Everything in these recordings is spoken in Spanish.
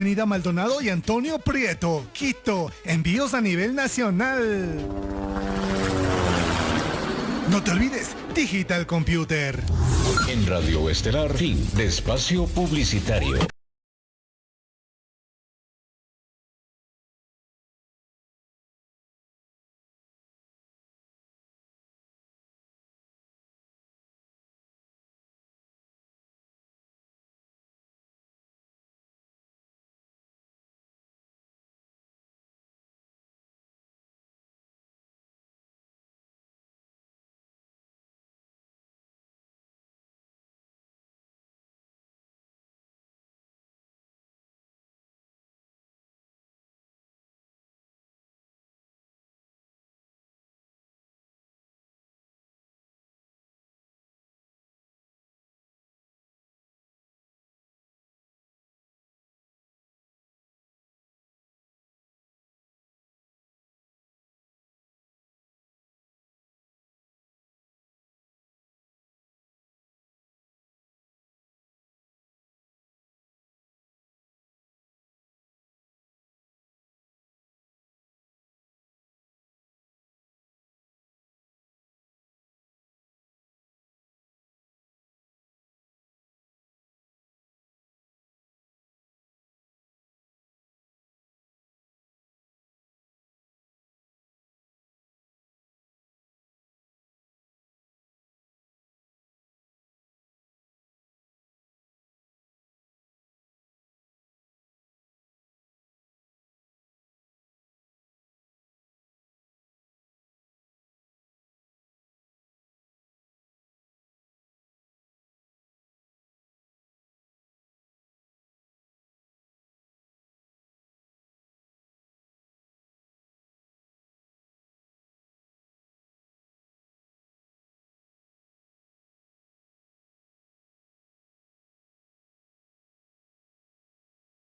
Avenida Maldonado y Antonio Prieto, Quito. Envíos a nivel nacional. No te olvides, Digital Computer. En Radio Estelar, fin de espacio publicitario.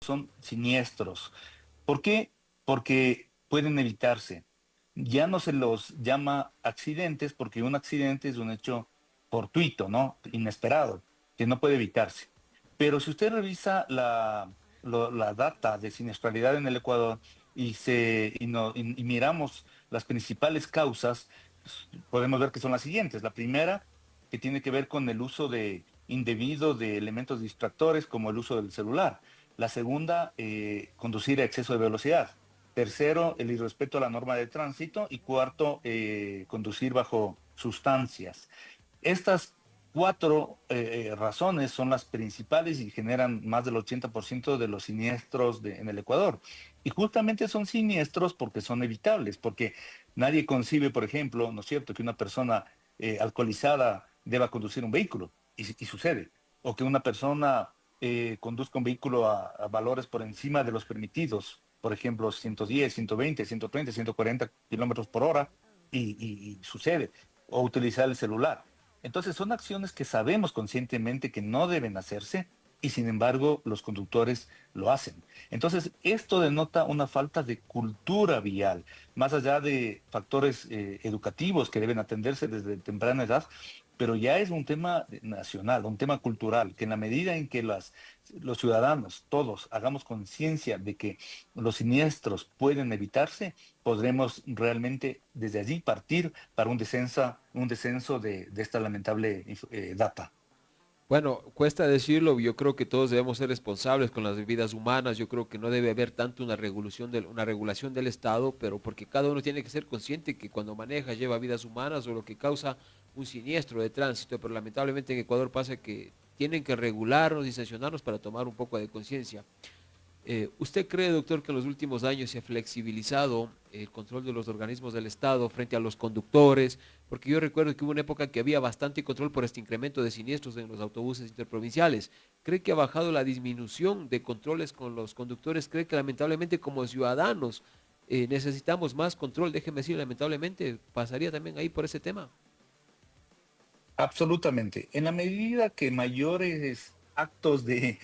Son siniestros. ¿Por qué? Porque pueden evitarse. Ya no se los llama accidentes porque un accidente es un hecho fortuito, ¿no? Inesperado, que no puede evitarse. Pero si usted revisa la data de siniestralidad en el Ecuador y miramos las principales causas, pues, podemos ver que son las siguientes. La primera, que tiene que ver con el uso indebido de elementos distractores como el uso del celular. La segunda, conducir a exceso de velocidad. Tercero, el irrespeto a la norma de tránsito. Y cuarto, conducir bajo sustancias. Estas cuatro razones son las principales y generan más del 80% de los siniestros en el Ecuador. Y justamente son siniestros porque son evitables, porque nadie concibe, por ejemplo, ¿no es cierto?, que una persona alcoholizada deba conducir un vehículo, y sucede, o que una persona conduzca un vehículo a valores por encima de los permitidos, por ejemplo, 110, 120, 130, 140 kilómetros por hora, y sucede, o utilizar el celular. Entonces son acciones que sabemos conscientemente que no deben hacerse y sin embargo los conductores lo hacen. Entonces esto denota una falta de cultura vial, más allá de factores educativos que deben atenderse desde temprana edad, pero ya es un tema nacional, un tema cultural, que en la medida en que los ciudadanos, todos, hagamos conciencia de que los siniestros pueden evitarse, podremos realmente desde allí partir para un descenso de esta lamentable data. Bueno, cuesta decirlo, yo creo que todos debemos ser responsables con las vidas humanas, yo creo que no debe haber tanto una regulación del Estado, pero porque cada uno tiene que ser consciente que cuando maneja lleva vidas humanas o lo que causa un siniestro de tránsito, pero lamentablemente en Ecuador pasa que tienen que regularnos y sancionarnos para tomar un poco de conciencia. ¿Usted cree, doctor, que en los últimos años se ha flexibilizado el control de los organismos del Estado frente a los conductores? Porque yo recuerdo que hubo una época que había bastante control por este incremento de siniestros en los autobuses interprovinciales. ¿Cree que ha bajado la disminución de controles con los conductores? ¿Cree que lamentablemente como ciudadanos necesitamos más control? Déjeme decir, lamentablemente, pasaría también ahí por ese tema. Absolutamente. En la medida que mayores actos de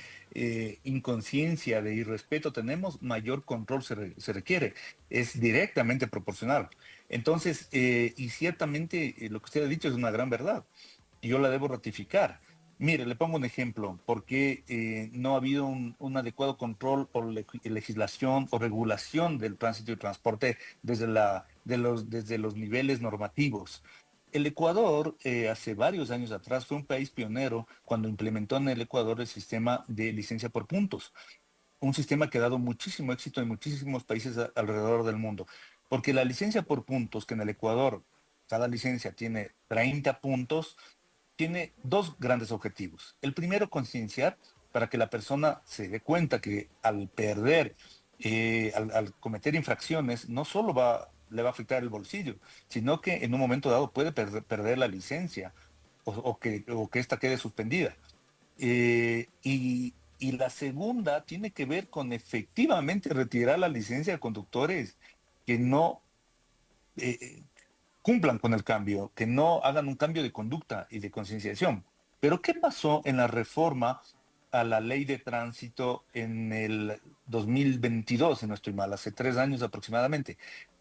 inconsciencia, de irrespeto tenemos, mayor control se requiere. Es directamente proporcional. Entonces, y ciertamente lo que usted ha dicho es una gran verdad. Y yo la debo ratificar. Mire, le pongo un ejemplo, porque no ha habido un adecuado control o legislación o regulación del tránsito y transporte desde los niveles normativos. El Ecuador, hace varios años atrás, fue un país pionero cuando implementó en el Ecuador el sistema de licencia por puntos, un sistema que ha dado muchísimo éxito en muchísimos países alrededor del mundo, porque la licencia por puntos, que en el Ecuador cada licencia tiene 30 puntos, tiene dos grandes objetivos. El primero, concienciar para que la persona se dé cuenta que al perder, al cometer infracciones, no solo le va a afectar el bolsillo, sino que en un momento dado puede perder la licencia o que ésta quede suspendida. Y la segunda tiene que ver con efectivamente retirar la licencia de conductores que no eh, cumplan con el cambio, que no hagan un cambio de conducta y de concienciación. Pero ¿qué pasó en la reforma a la ley de tránsito en el 2022, si no estoy mal, hace 3 años aproximadamente?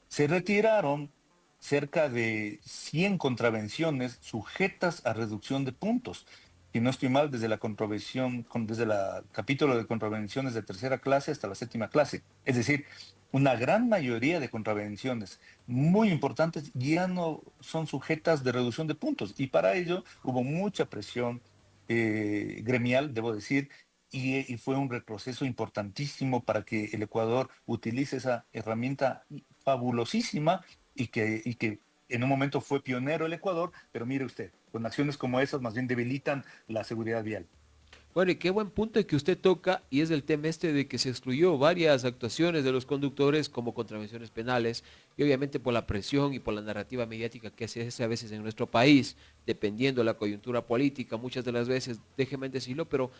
Se retiraron cerca de 100 contravenciones sujetas a reducción de puntos. Si no estoy mal, desde la contravención, desde el capítulo de contravenciones de tercera clase hasta la séptima clase. Es decir, una gran mayoría de contravenciones muy importantes ya no son sujetas de reducción de puntos. Y para ello hubo mucha presión gremial, debo decir, y fue un retroceso importantísimo para que el Ecuador utilice esa herramienta fabulosísima y que en un momento fue pionero el Ecuador, pero mire usted, con acciones como esas más bien debilitan la seguridad vial. Bueno, y qué buen punto que usted toca, y es el tema este de que se excluyó varias actuaciones de los conductores como contravenciones penales, y obviamente por la presión y por la narrativa mediática que se hace a veces en nuestro país, dependiendo de la coyuntura política, muchas de las veces, déjeme decirlo, pero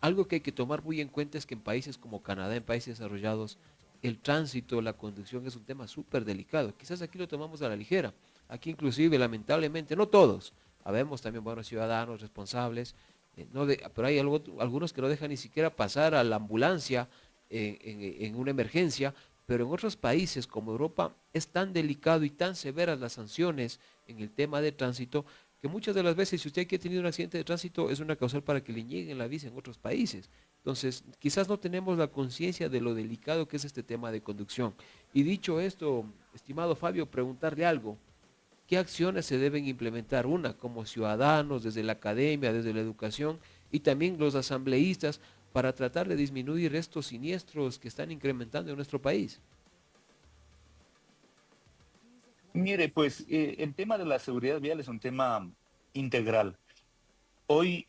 algo que hay que tomar muy en cuenta es que en países como Canadá, en países desarrollados, el tránsito, la conducción es un tema súper delicado. Quizás aquí lo tomamos a la ligera. Aquí inclusive, lamentablemente, no todos, habemos también buenos ciudadanos responsables, no pero hay algunos que no dejan ni siquiera pasar a la ambulancia en una emergencia, pero en otros países como Europa es tan delicado y tan severas las sanciones en el tema de tránsito que muchas de las veces si usted aquí ha tenido un accidente de tránsito es una causal para que le nieguen la visa en otros países. Entonces, quizás no tenemos la conciencia de lo delicado que es este tema de conducción. Y dicho esto, estimado Fabio, preguntarle algo. ¿Qué acciones se deben implementar? Una, como ciudadanos, desde la academia, desde la educación y también los asambleístas para tratar de disminuir estos siniestros que están incrementando en nuestro país. Mire, pues el tema de la seguridad vial es un tema integral. Hoy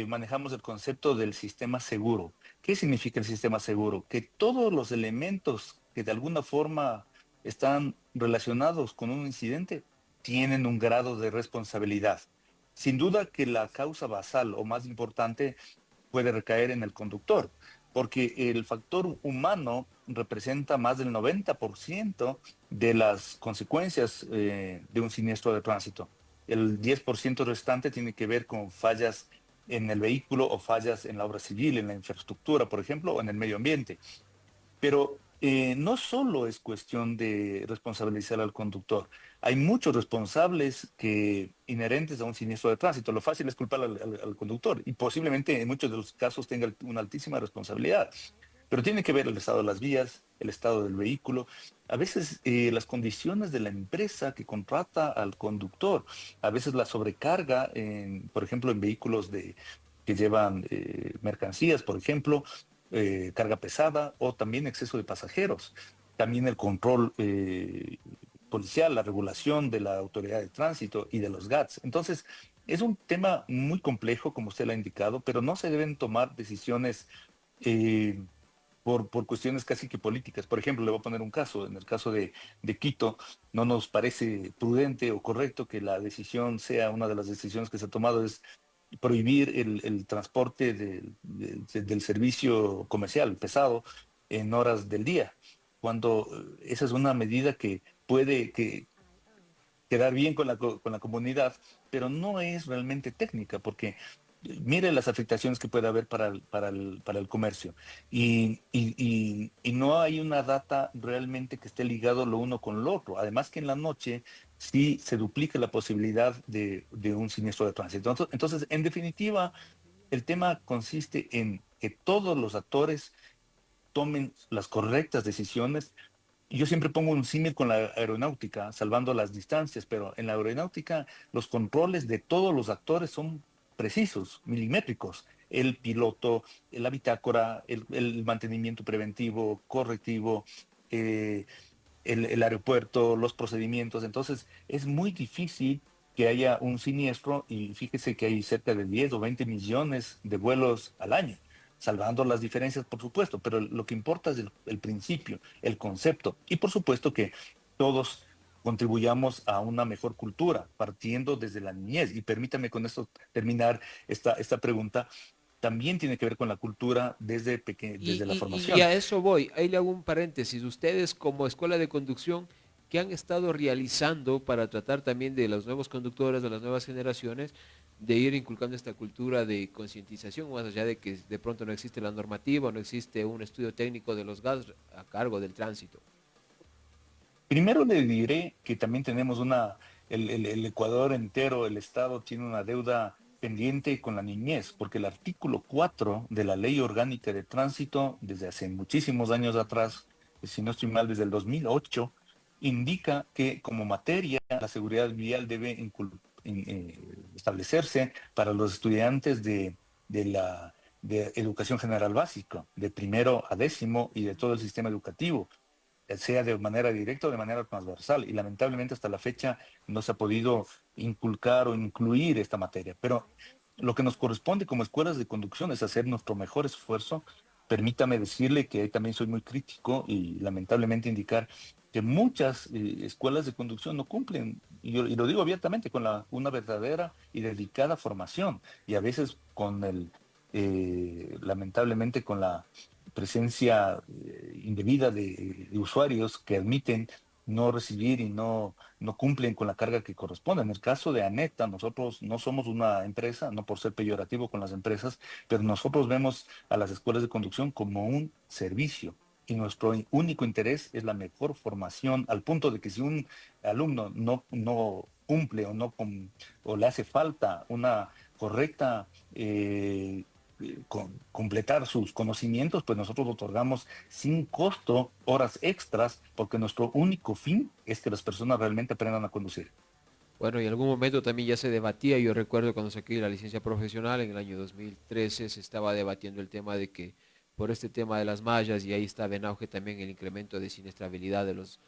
manejamos el concepto del sistema seguro. ¿Qué significa el sistema seguro? Que todos los elementos que de alguna forma están relacionados con un incidente tienen un grado de responsabilidad. Sin duda que la causa basal o más importante puede recaer en el conductor, porque el factor humano representa más del 90% de las consecuencias de un siniestro de tránsito. El 10% restante tiene que ver con fallas en el vehículo o fallas en la obra civil, en la infraestructura, por ejemplo, o en el medio ambiente. Pero no solo es cuestión de responsabilizar al conductor. Hay muchos responsables inherentes a un siniestro de tránsito. Lo fácil es culpar al conductor y posiblemente en muchos de los casos tenga una altísima responsabilidad. Pero tiene que ver el estado de las vías, el estado del vehículo, a veces las condiciones de la empresa que contrata al conductor, a veces la sobrecarga, por ejemplo, en vehículos que llevan mercancías, por ejemplo, carga pesada o también exceso de pasajeros. También el control policial, la regulación de la autoridad de tránsito y de los GATS. Entonces, es un tema muy complejo, como usted lo ha indicado, pero no se deben tomar decisiones eh, por cuestiones casi que políticas. Por ejemplo, le voy a poner un caso. En el caso de Quito, no nos parece prudente o correcto que la decisión sea, una de las decisiones que se ha tomado es prohibir el transporte del servicio comercial pesado en horas del día, cuando esa es una medida que puede quedar bien con la comunidad, pero no es realmente técnica, porque mire las afectaciones que puede haber para el comercio. Y no hay una data realmente que esté ligado lo uno con lo otro. Además que en la noche sí se duplica la posibilidad de un siniestro de tránsito. Entonces, en definitiva, El tema consiste en que todos los actores tomen las correctas decisiones. Yo siempre pongo un símil con la aeronáutica, salvando las distancias, pero en la aeronáutica los controles de todos los actores son precisos, milimétricos. El piloto, la bitácora, el mantenimiento preventivo, correctivo, eh, el aeropuerto, los procedimientos. Entonces, es muy difícil que haya un siniestro y fíjese que hay cerca de 10 o 20 millones de vuelos al año, salvando las diferencias, por supuesto, pero lo que importa es el principio, el concepto y por supuesto que todos contribuyamos a una mejor cultura, partiendo desde la niñez. Y permítame con esto terminar esta pregunta. También tiene que ver con la cultura desde la Y formación. a eso voy, ahí le hago un paréntesis. Ustedes como escuela de conducción, ¿qué han estado realizando para tratar también de los nuevos conductores, de las nuevas generaciones, de ir inculcando esta cultura de concientización, más allá de que de pronto no existe la normativa, no existe un estudio técnico de los gas a cargo del tránsito? Primero le diré que también tenemos el Ecuador entero, el Estado tiene una deuda pendiente con la niñez, porque el artículo 4 de la Ley Orgánica de Tránsito, desde hace muchísimos años atrás, si no estoy mal, desde el 2008, indica que como materia la seguridad vial debe establecerse para los estudiantes de educación general básica, de primero a décimo y de todo el sistema educativo, sea de manera directa o de manera transversal. Y lamentablemente hasta la fecha no se ha podido inculcar o incluir esta materia. Pero lo que nos corresponde como escuelas de conducción es hacer nuestro mejor esfuerzo. Permítame decirle que también soy muy crítico y lamentablemente indicar que muchas escuelas de conducción no cumplen, y lo digo abiertamente, con una verdadera y dedicada formación, y a veces lamentablemente con la presencia indebida de usuarios que admiten no recibir y no cumplen con la carga que corresponde. En el caso de Aneta, nosotros no somos una empresa, no por ser peyorativo con las empresas, pero nosotros vemos a las escuelas de conducción como un servicio. Y nuestro único interés es la mejor formación, al punto de que si un alumno no cumple o le hace falta una correcta completar sus conocimientos, pues nosotros otorgamos sin costo horas extras, porque nuestro único fin es que las personas realmente aprendan a conducir. Bueno, y en algún momento también ya se debatía, yo recuerdo cuando saqué la licencia profesional en el año 2013, se estaba debatiendo el tema de que por este tema de las mallas, y ahí estaba en auge también el incremento de siniestrabilidad de los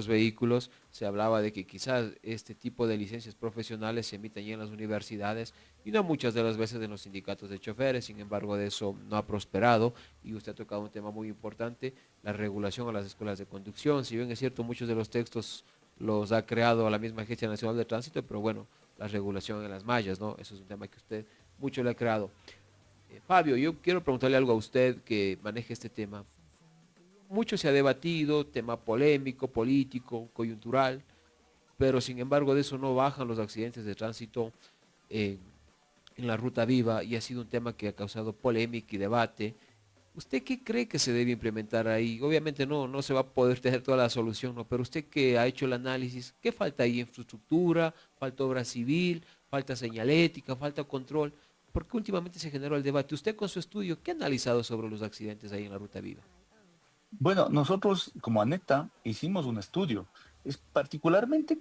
vehículos, se hablaba de que quizás este tipo de licencias profesionales se emitan ya en las universidades y no muchas de las veces en los sindicatos de choferes. Sin embargo, de eso no ha prosperado, y usted ha tocado un tema muy importante, la regulación a las escuelas de conducción. Si bien es cierto, muchos de los textos los ha creado la misma Agencia Nacional de Tránsito, pero bueno, la regulación en las mallas, ¿no? Eso es un tema que usted mucho le ha creado. Fabio, yo quiero preguntarle algo a usted que maneje este tema. Mucho se ha debatido, tema polémico, político, coyuntural, pero sin embargo de eso no bajan los accidentes de tránsito en, en la ruta viva, y ha sido un tema que ha causado polémica y debate. ¿Usted qué cree que se debe implementar ahí? Obviamente no se va a poder tener toda la solución, ¿no? Pero usted que ha hecho el análisis, ¿qué falta ahí? ¿Infraestructura? ¿Falta obra civil? ¿Falta señalética? ¿Falta control? Porque últimamente se generó el debate. Usted con su estudio, ¿qué ha analizado sobre los accidentes ahí en la ruta viva? Bueno, nosotros como ANETA hicimos un estudio, es particularmente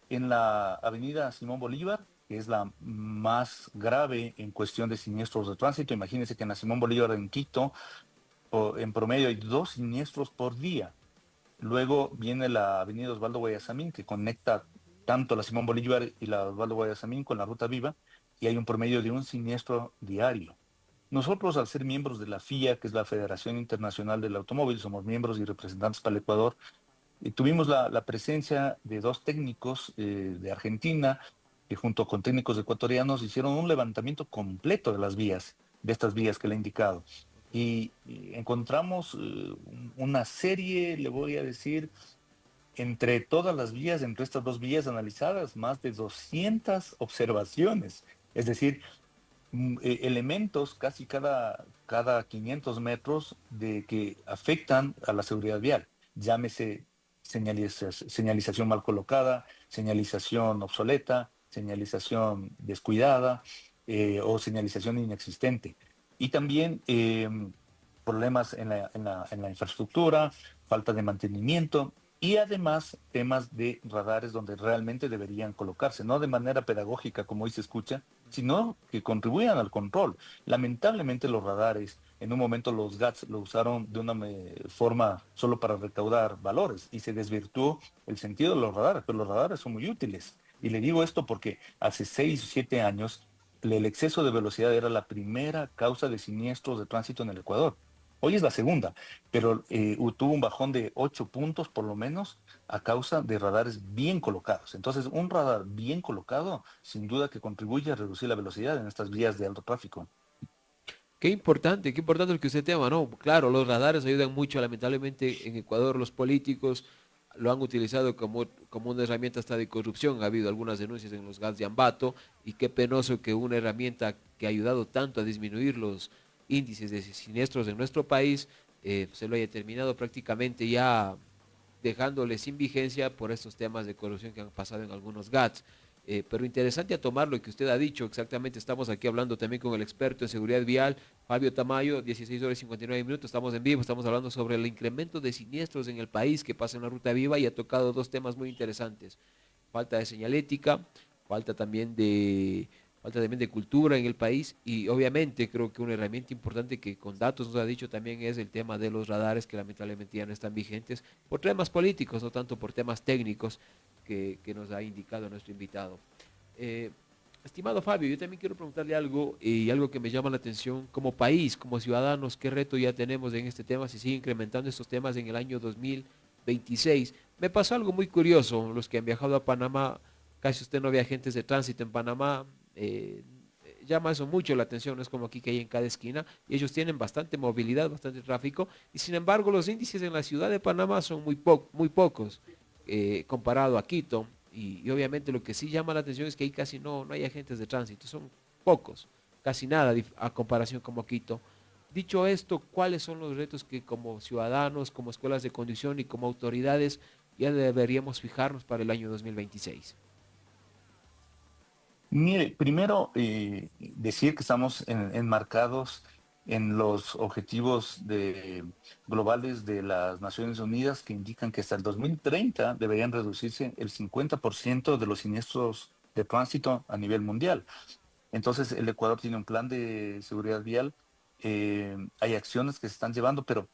en la avenida Simón Bolívar, que es la más grave en cuestión de siniestros de tránsito. Imagínense que en la Simón Bolívar en Quito, en promedio hay 2 siniestros por día. Luego viene la avenida Osvaldo Guayasamín, que conecta tanto la Simón Bolívar y la Osvaldo Guayasamín con la Ruta Viva, y hay un promedio de un siniestro diario. Nosotros, al ser miembros de la FIA, que es la Federación Internacional del Automóvil, somos miembros y representantes para el Ecuador, y tuvimos la presencia de dos técnicos de Argentina, que junto con técnicos ecuatorianos hicieron un levantamiento completo de las vías, de estas vías que le he indicado. Y encontramos una serie, le voy a decir, entre todas las vías, entre estas dos vías analizadas, más de 200 observaciones. Es decir, elementos casi cada 500 metros de que afectan a la seguridad vial. Llámese señalización mal colocada, señalización obsoleta, señalización descuidada, o señalización inexistente. Y también problemas en la infraestructura, falta de mantenimiento y además temas de radares donde realmente deberían colocarse, no de manera pedagógica como hoy se escucha, sino que contribuyan al control. Lamentablemente los radares, en un momento los GATS lo usaron de una forma solo para recaudar valores y se desvirtuó el sentido de los radares, pero los radares son muy útiles. Y le digo esto porque hace 6 o 7 años el exceso de velocidad era la primera causa de siniestros de tránsito en el Ecuador. Hoy es la segunda, pero tuvo un bajón de 8 puntos por lo menos a causa de radares bien colocados. Entonces, un radar bien colocado, sin duda que contribuye a reducir la velocidad en estas vías de alto tráfico. Qué importante lo que usted tema, ¿no? Claro, los radares ayudan mucho, lamentablemente en Ecuador los políticos lo han utilizado como una herramienta hasta de corrupción. Ha habido algunas denuncias en los GATS de Ambato y qué penoso que una herramienta que ha ayudado tanto a disminuir los índices de siniestros en nuestro país se lo haya terminado prácticamente ya dejándole sin vigencia por estos temas de corrupción que han pasado en algunos GATS. Pero interesante a tomar lo que usted ha dicho, exactamente estamos aquí hablando también con el experto en seguridad vial, Fabio Tamayo, 16 horas y 59 minutos, estamos en vivo, estamos hablando sobre el incremento de siniestros en el país que pasa en la ruta viva y ha tocado dos temas muy interesantes, falta de señalética, falta también de, falta también de cultura en el país y obviamente creo que una herramienta importante que con datos nos ha dicho también es el tema de los radares que lamentablemente ya no están vigentes por temas políticos, no tanto por temas técnicos que nos ha indicado nuestro invitado. Eh, Estimado Fabio, yo también quiero preguntarle algo y algo que me llama la atención como país, como ciudadanos, qué reto ya tenemos en este tema, si sigue incrementando estos temas en el año 2026. Me pasó algo muy curioso, los que han viajado a Panamá, casi usted no ve agentes de tránsito en Panamá, llama eso mucho la atención, no es como aquí que hay en cada esquina, y ellos tienen bastante movilidad, bastante tráfico, y sin embargo los índices en la ciudad de Panamá son muy pocos comparado a Quito. Y obviamente lo que sí llama la atención es que ahí casi no hay agentes de tránsito, son pocos, casi nada a comparación como Quito. Dicho esto, ¿cuáles son los retos que como ciudadanos, como escuelas de conducción y como autoridades ya deberíamos fijarnos para el año 2026? Mire, primero decir que estamos enmarcados en los objetivos globales de las Naciones Unidas que indican que hasta el 2030 deberían reducirse el 50% de los siniestros de tránsito a nivel mundial. Entonces, el Ecuador tiene un plan de seguridad vial, hay acciones que se están llevando, pero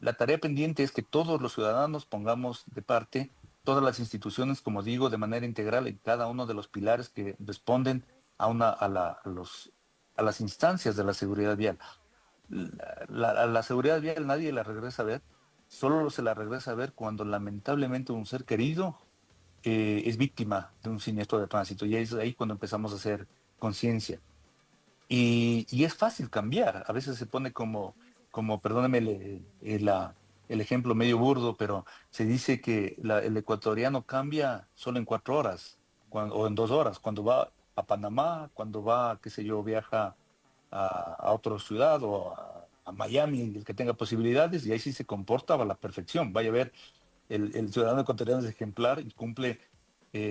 la tarea pendiente es que todos los ciudadanos pongamos de parte todas las instituciones, como digo, de manera integral en cada uno de los pilares que responden a las instancias de la seguridad vial. La seguridad vial nadie la regresa a ver, solo se la regresa a ver cuando lamentablemente un ser querido es víctima de un siniestro de tránsito y es ahí cuando empezamos a hacer conciencia. Y es fácil cambiar, a veces se pone perdóneme el ejemplo medio burdo, pero se dice que el ecuatoriano cambia solo en 4 horas o en 2 horas, cuando va a Panamá, cuando va, qué sé yo, viaja a otra ciudad o a Miami, el que tenga posibilidades, y ahí sí se comporta a la perfección. Vaya a ver, el ciudadano ecuatoriano es ejemplar y cumple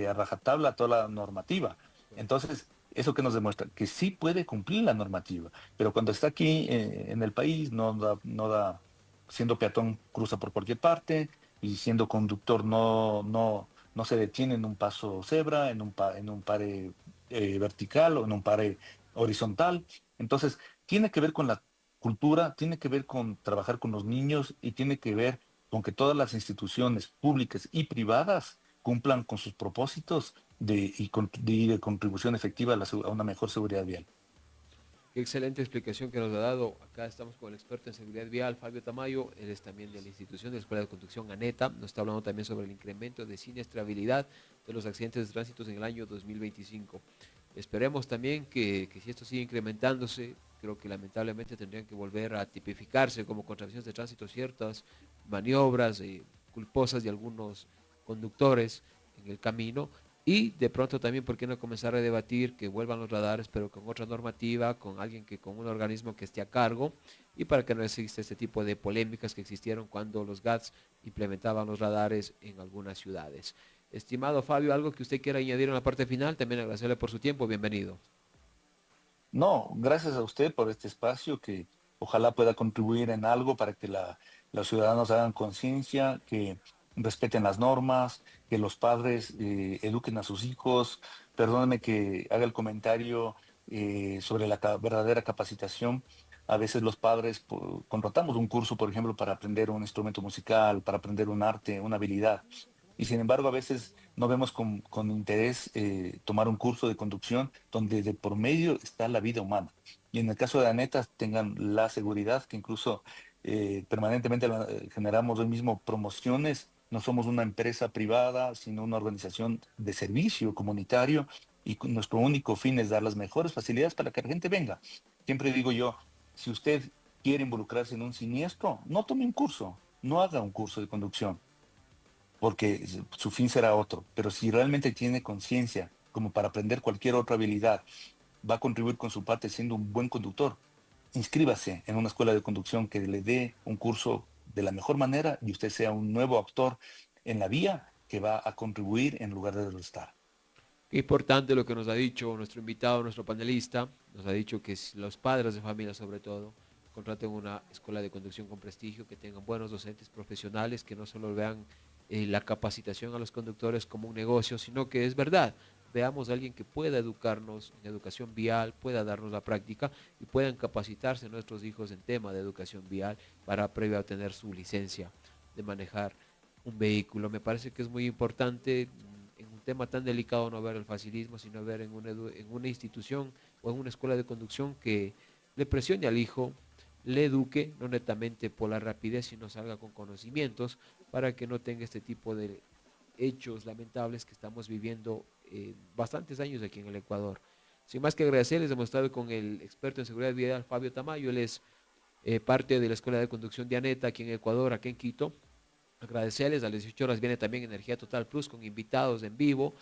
a rajatabla toda la normativa. Entonces, ¿eso que nos demuestra? Que sí puede cumplir la normativa, pero cuando está aquí en el país siendo peatón cruza por cualquier parte y siendo conductor no se detiene en un paso cebra, en un pare vertical o en un pare horizontal. Entonces, tiene que ver con la cultura, tiene que ver con trabajar con los niños y tiene que ver con que todas las instituciones públicas y privadas cumplan con sus propósitos de contribución efectiva a una mejor seguridad vial. Qué excelente explicación que nos ha dado. Acá estamos con el experto en seguridad vial, Fabio Tamayo. Él es también de la institución de la Escuela de Conducción ANETA. Nos está hablando también sobre el incremento de siniestrabilidad de los accidentes de tránsito en el año 2025. Esperemos también que si esto sigue incrementándose, creo que lamentablemente tendrían que volver a tipificarse como contravenciones de tránsito ciertas maniobras culposas de algunos conductores en el camino y de pronto también, ¿por qué no comenzar a debatir que vuelvan los radares, pero con otra normativa, con alguien con un organismo que esté a cargo y para que no exista este tipo de polémicas que existieron cuando los GATS implementaban los radares en algunas ciudades? Estimado Fabio, algo que usted quiera añadir en la parte final, también agradecerle por su tiempo, bienvenido. No, gracias a usted por este espacio que ojalá pueda contribuir en algo para que los ciudadanos hagan conciencia, que respeten las normas, que los padres eduquen a sus hijos. Perdóneme que haga el comentario sobre la verdadera capacitación. A veces los padres contratamos un curso, por ejemplo, para aprender un instrumento musical, para aprender un arte, una habilidad. Y sin embargo, a veces no vemos con interés tomar un curso de conducción donde de por medio está la vida humana. Y en el caso de Aneta, tengan la seguridad que incluso permanentemente generamos hoy mismo promociones. No somos una empresa privada, sino una organización de servicio comunitario y nuestro único fin es dar las mejores facilidades para que la gente venga. Siempre digo yo, si usted quiere involucrarse en un siniestro, no tome un curso, no haga un curso de conducción porque su fin será otro. Pero si realmente tiene conciencia como para aprender cualquier otra habilidad, va a contribuir con su parte siendo un buen conductor, inscríbase en una escuela de conducción que le dé un curso de la mejor manera y usted sea un nuevo actor en la vía que va a contribuir en lugar de restar. Qué importante lo que nos ha dicho nuestro invitado, nuestro panelista. Nos ha dicho que los padres de familia, sobre todo, contraten una escuela de conducción con prestigio, que tengan buenos docentes profesionales, que no solo vean la capacitación a los conductores como un negocio, sino que es verdad. Veamos a alguien que pueda educarnos en educación vial, pueda darnos la práctica y puedan capacitarse nuestros hijos en tema de educación vial para previo a tener su licencia de manejar un vehículo. Me parece que es muy importante en un tema tan delicado no ver el facilismo, sino ver en una institución o en una escuela de conducción que le presione al hijo, le eduque, no netamente por la rapidez, sino salga con conocimientos para que no tenga este tipo de hechos lamentables que estamos viviendo bastantes años aquí en el Ecuador. Sin más que agradecerles, hemos estado con el experto en seguridad vial, Fabio Tamayo. Él es parte de la Escuela de Conducción de ANETA aquí en Ecuador, aquí en Quito. Agradecerles, a las 18 horas viene también Energía Total Plus con invitados en vivo.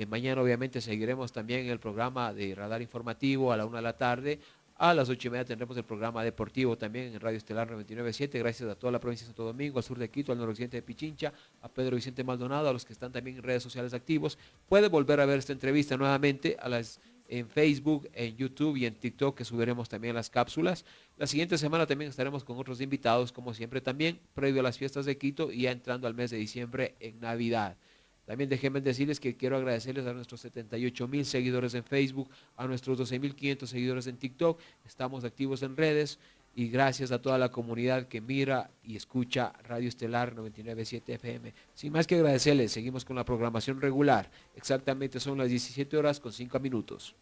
Mañana obviamente seguiremos también el programa de Radar Informativo a la 1 de la tarde. A las 8:30 tendremos el programa deportivo también en Radio Estelar 99.7. Gracias a toda la provincia de Santo Domingo, al sur de Quito, al noroccidente de Pichincha, a Pedro Vicente Maldonado, a los que están también en redes sociales activos. Puede volver a ver esta entrevista nuevamente en Facebook, en YouTube y en TikTok, que subiremos también las cápsulas. La siguiente semana también estaremos con otros invitados, como siempre también, previo a las fiestas de Quito y ya entrando al mes de diciembre en Navidad. También déjenme decirles que quiero agradecerles a nuestros 78,000 seguidores en Facebook, a nuestros 12,500 seguidores en TikTok. Estamos activos en redes y gracias a toda la comunidad que mira y escucha Radio Estelar 99.7 FM. Sin más que agradecerles, seguimos con la programación regular. Exactamente son las 17 horas con 5 minutos.